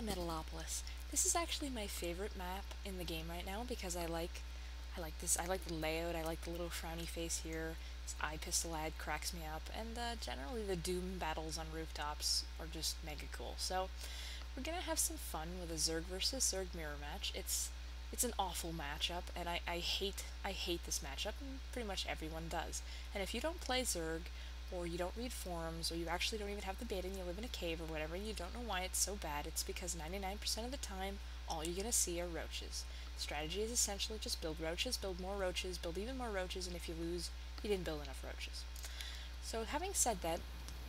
Metalopolis. This is actually my favorite map in the game right now because I like the layout, I like the little frowny face here, this eye pistol ad cracks me up, and generally the Doom battles on rooftops are just mega cool. So we're gonna have some fun with a Zerg versus Zerg mirror match. It's an awful matchup, and I hate this matchup, and pretty much everyone does. And if you don't play Zerg, or you don't read forums, or you actually don't even have the beta and you live in a cave or whatever, and you don't know why it's so bad, it's because 99% of the time, all you're gonna see are roaches. The strategy is essentially just build roaches, build more roaches, build even more roaches, and if you lose, you didn't build enough roaches. So having said that,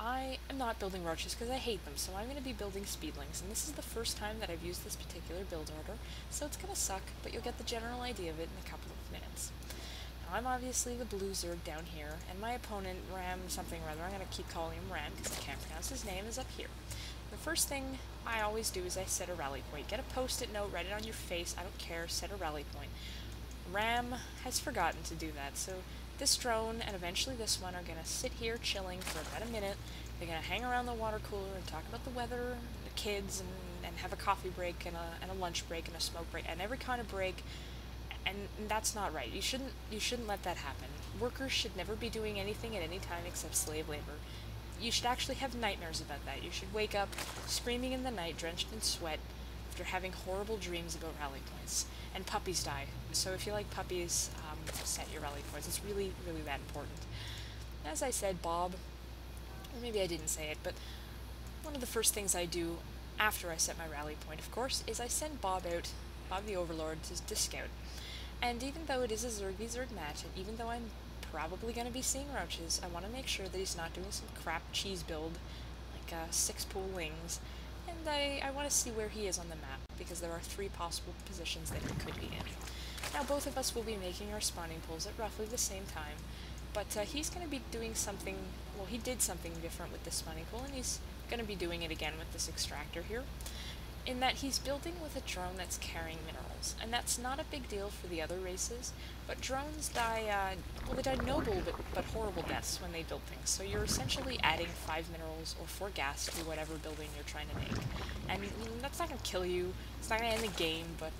I am not building roaches because I hate them, so I'm going to be building speedlings, and this is the first time that I've used this particular build order, so it's going to suck, but you'll get the general idea of it in a couple of minutes. Now, I'm obviously the blue Zerg down here, and my opponent, Ram something or other, I'm going to keep calling him Ram because I can't pronounce his name, is up here. The first thing I always do is I set a rally point. Get a post-it note, write it on your face, I don't care, set a rally point. Ram has forgotten to do that, so this drone and eventually this one are going to sit here chilling for about a minute. They're going to hang around the water cooler and talk about the weather, and the kids, and have a coffee break and a lunch break and a smoke break and every kind of break. And that's not right. You shouldn't let that happen. Workers should never be doing anything at any time except slave labor. You should actually have nightmares about that. You should wake up screaming in the night, drenched in sweat, after having horrible dreams about rally points. And puppies die. So if you like puppies, set your rally points. It's really, really that important. As I said, Bob, or maybe I didn't say it, but one of the first things I do after I set my rally point, of course, is I send Bob out, Bob the Overlord, to scout. And even though it is a Zerg v Zerg match, and even though I'm probably going to be seeing roaches, I want to make sure that he's not doing some crap cheese build, like 6 pool lings, and I want to see where he is on the map, because there are 3 possible positions that he could be in. Now both of us will be making our spawning pools at roughly the same time, but he's going to be doing something, well, he did something different with this spawning pool, and he's going to be doing it again with this extractor here, in that he's building with a drone that's carrying minerals, and that's not a big deal for the other races, but drones die, well, they die noble but horrible deaths when they build things, so you're essentially adding 5 minerals or 4 gas to whatever building you're trying to make, and that's not going to kill you, it's not going to end the game, but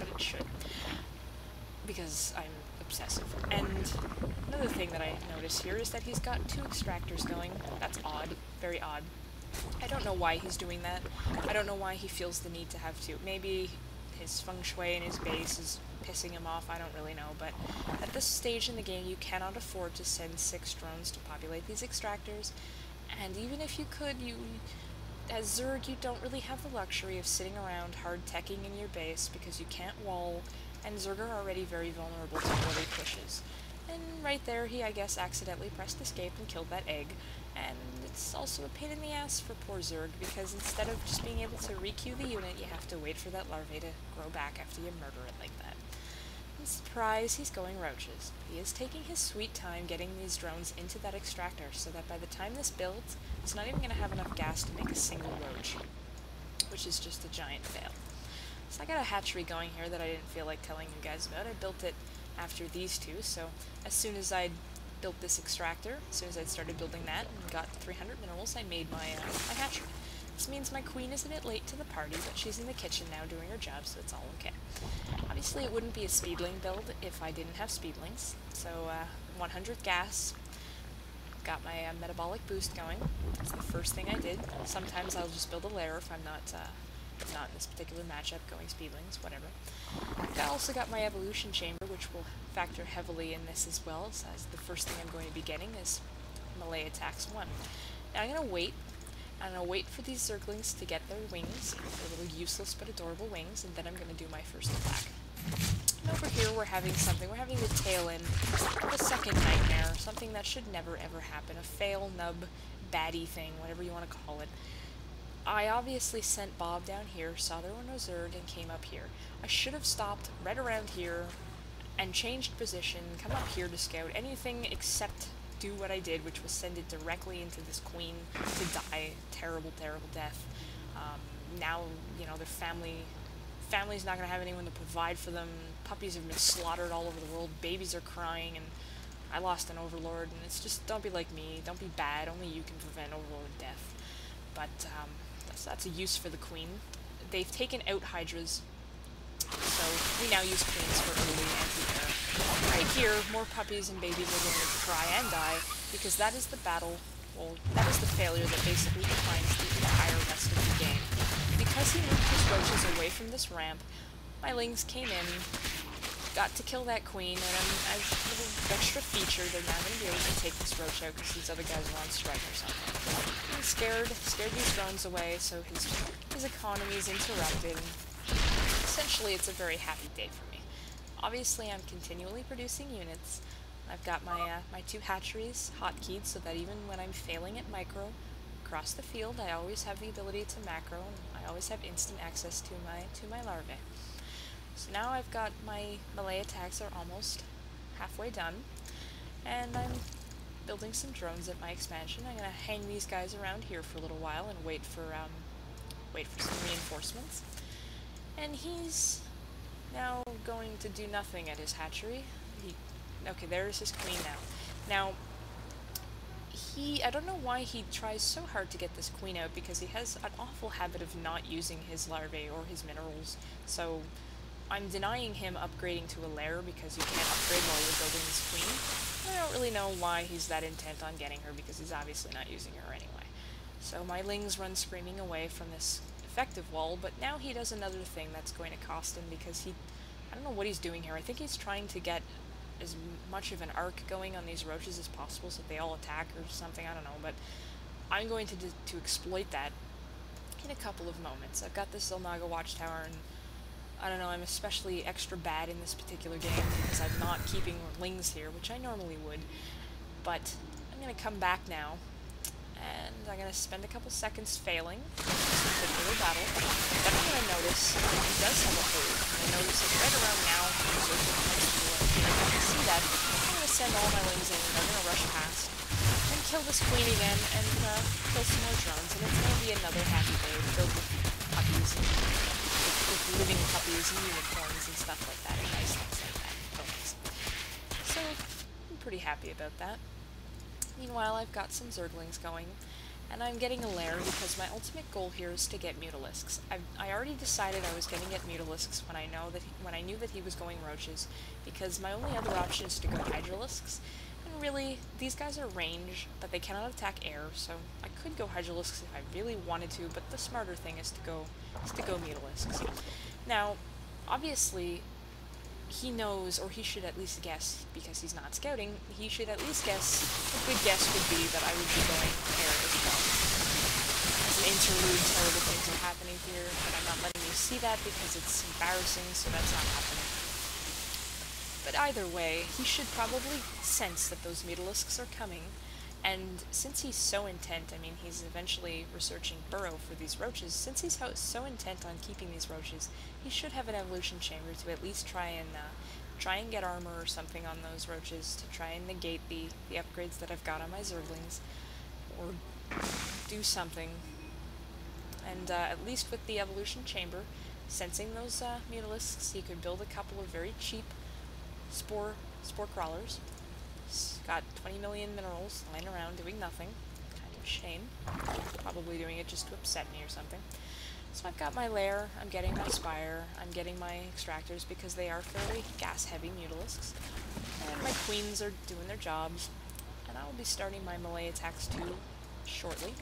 it should, because I'm obsessive. And another thing that I notice here is that he's got 2 extractors going. That's odd, very odd. I don't know why he's doing that. I don't know why he feels the need to have 2. Maybe his feng shui in his base is pissing him off, I don't really know, but at this stage in the game you cannot afford to send 6 drones to populate these extractors, and even if you could, as Zerg, you don't really have the luxury of sitting around hard-teching in your base because you can't wall, and Zerg are already very vulnerable to early pushes. And right there, he, I guess, accidentally pressed escape and killed that egg, and it's also a pain in the ass for poor Zerg, because instead of just being able to re-queue the unit, you have to wait for that larvae to grow back after you murder it like that. And surprise, he's going roaches. He is taking his sweet time getting these drones into that extractor, so that by the time this builds, it's not even going to have enough gas to make a single roach, which is just a giant fail. So I got a hatchery going here that I didn't feel like telling you guys about. I built it after these 2, so as soon as I'd built this extractor, as soon as I'd started building that and got 300 minerals, I made my hatchery. This means my queen is a bit late to the party, but she's in the kitchen now doing her job, so it's all okay. Obviously it wouldn't be a speedling build if I didn't have speedlings, so 100 gas, got my metabolic boost going. That's the first thing I did. Sometimes I'll just build a lair if I'm not in this particular matchup, going speedlings, whatever. I also got my evolution chamber, which will factor heavily in this as well, so as the first thing I'm going to be getting is melee attacks 1. Now I'm going to wait. I'm going to wait for these Zerglings to get their wings, their little useless but adorable wings, and then I'm going to do my first attack. And over here we're having the tail end of a second nightmare, something that should never ever happen, a fail, nub, baddie thing, whatever you want to call it. I obviously sent Bob down here, saw there were no Zerg, and came up here. I should have stopped right around here and changed position, come up here to scout, anything except do what I did, which was send it directly into this queen to die. Terrible, terrible death. Now, you know, their family's not going to have anyone to provide for them. Puppies have been slaughtered all over the world. Babies are crying, and I lost an overlord, and it's just, don't be like me. Don't be bad. Only you can prevent overlord death. But So that's a use for the queen. They've taken out hydras, so we now use queens for early anti-air. Right here, more puppies and babies are going to try and die, because that is the battle, well, that is the failure that basically defines the entire rest of the game. Because he moved his roaches away from this ramp, my lings came in, got to kill that queen, and as a little extra feature, they're now going to be able to take this roach out because these other guys are on strike or something. And scared these drones away, so his economy is interrupted. Essentially, it's a very happy day for me. Obviously, I'm continually producing units. I've got my my 2 hatcheries hotkeyed so that even when I'm failing at micro across the field, I always have the ability to macro, and I always have instant access to my larvae. So now I've got my melee attacks are almost halfway done, and I'm building some drones at my expansion. I'm gonna hang these guys around here for a little while and wait for some reinforcements. And he's now going to do nothing at his hatchery. Okay, there's his queen now. Now, I don't know why he tries so hard to get this queen out, because he has an awful habit of not using his larvae or his minerals, so I'm denying him upgrading to a lair because you can't upgrade while you're building this queen. I don't really know why he's that intent on getting her, because he's obviously not using her anyway. So my lings run screaming away from this effective wall, but now he does another thing that's going to cost him, because I don't know what he's doing here. I think he's trying to get as much of an arc going on these roaches as possible so that they all attack or something, I don't know, but I'm going to exploit that in a couple of moments. I've got this Zilnaga watchtower, and I don't know, I'm especially extra bad in this particular game because I'm not keeping lings here, which I normally would, but I'm going to come back now, and I'm going to spend a couple seconds failing this particular battle. Then I'm going to notice that he does have a hold, and I notice that right around now, I can see that. I'm going to send all my lings in, and they're going to rush past, and kill this queen again, and kill some more drones, and it's going to be another happy day filled with puppies, and with living puppies and unicorns and stuff like that, and nice things like that. Ponies. So, I'm pretty happy about that. Meanwhile, I've got some zerglings going, and I'm getting a lair because my ultimate goal here is to get mutalisks. I already decided I was going to get mutalisks when I knew that he was going roaches, because my only other option is to go hydralisks, and really, these guys are range, but they cannot attack air, so I could go hydralisks if I really wanted to, but the smarter thing is to go mutalisks. Now, obviously, he knows, or he should at least guess, because he's not scouting, he should at least guess, a good guess would be that I would be going air as well. As an interlude, terrible things are happening here, but I'm not letting you see that because it's embarrassing, so that's not happening. But either way, he should probably sense that those mutalisks are coming, and since he's so intent, I mean, he's eventually researching burrow for these roaches, since he's so intent on keeping these roaches, he should have an evolution chamber to at least try and get armor or something on those roaches, to try and negate the upgrades that I've got on my zerglings, or do something. And at least with the evolution chamber, sensing those mutalisks, he could build a couple of very cheap spore crawlers. It's got 20 million minerals lying around doing nothing. Kind of a shame. Probably doing it just to upset me or something. So I've got my lair, I'm getting my spire, I'm getting my extractors because they are fairly gas-heavy mutalisks. And my queens are doing their jobs. And I will be starting my melee attacks too shortly.